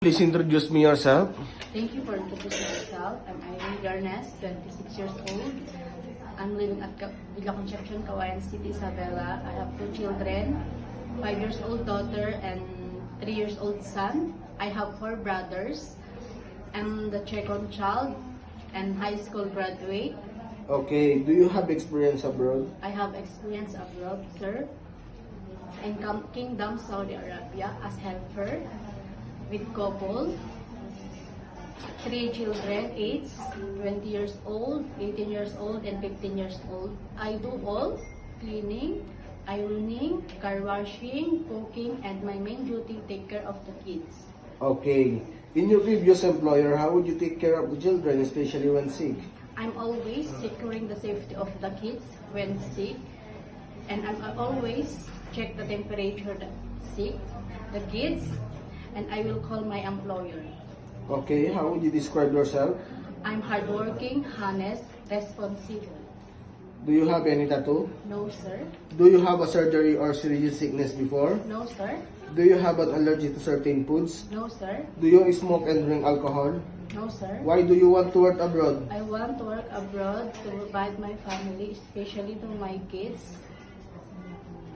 Please introduce me yourself. Thank you for introducing myself. I'm Irene Garnes, 26 years old. I'm living at Villa Concepcion, Cagayan City, Isabela. I have 2 children, 5 years old daughter and 3 years old son. I have 4 brothers. I'm the second child and high school graduate. Okay, do you have experience abroad? I have experience abroad, sir, in Kingdom, Saudi Arabia as helper with couple. 3 children, age 20 years old, 18 years old, and 15 years old. I do all cleaning, ironing, car washing, cooking, and my main duty take care of the kids. Okay. In your previous employer, how would you take care of the children, especially when sick? I'm always securing the safety of the kids when sick, and I'm always check the temperature the sick, the kids, and I will call my employer. Okay, how would you describe yourself? I'm hardworking, honest, responsible. Do you have any tattoo? No, sir. Do you have a surgery or serious sickness before? No, sir. Do you have an allergy to certain foods? No, sir. Do you smoke and drink alcohol? No, sir. Why do you want to work abroad? I want to work abroad to provide my family, especially to my kids,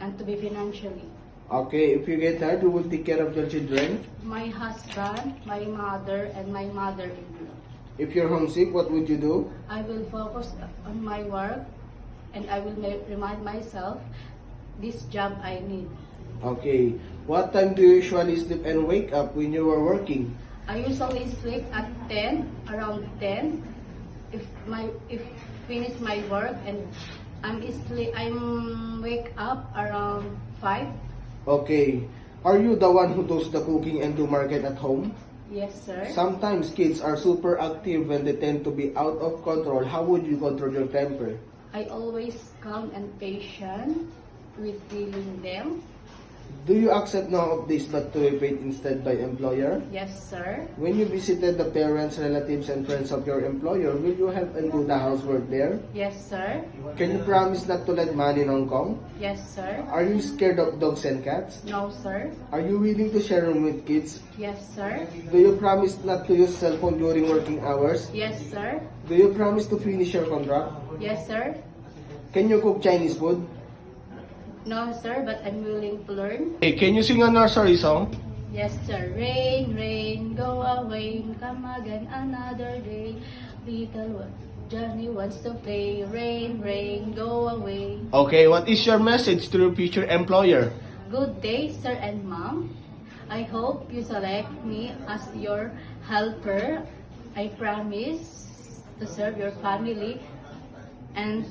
and to be financially. Okay, if you get tired, who will take care of your children? My husband, my mother, and my mother-in-law. If you're homesick, what would you do? I will focus on my work, and I will remind myself this job I need. Okay, what time do you usually sleep and wake up when you are working? I usually sleep at 10, around 10. If finish my work and I'm wake up around 5. Okay, are you the one who does the cooking and do market at home? Yes, sir. Sometimes kids are super active when they tend to be out of control. How would you control your temper? I always calm and patient with dealing them. Do you accept none of this but to be paid instead by employer? Yes, sir. When you visited the parents, relatives, and friends of your employer, will you help and do the housework there? Yes, sir. Can you promise not to lend money in Hong Kong? Yes, sir. Are you scared of dogs and cats? No, sir. Are you willing to share room with kids? Yes, sir. Do you promise not to use cell phone during working hours? Yes, sir. Do you promise to finish your contract? Yes, sir. Can you cook Chinese food? No, sir, but I'm willing to learn. Hey, can you sing a nursery song? Yes, sir. Rain, rain, go away, come again another day. Little one, Johnny wants to play. Rain, rain, go away. Okay, what is your message to your future employer? Good day, sir and mom. I hope you select me as your helper. I promise to serve your family, and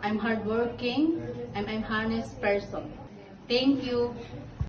I'm hardworking and I'm honest person. Thank you.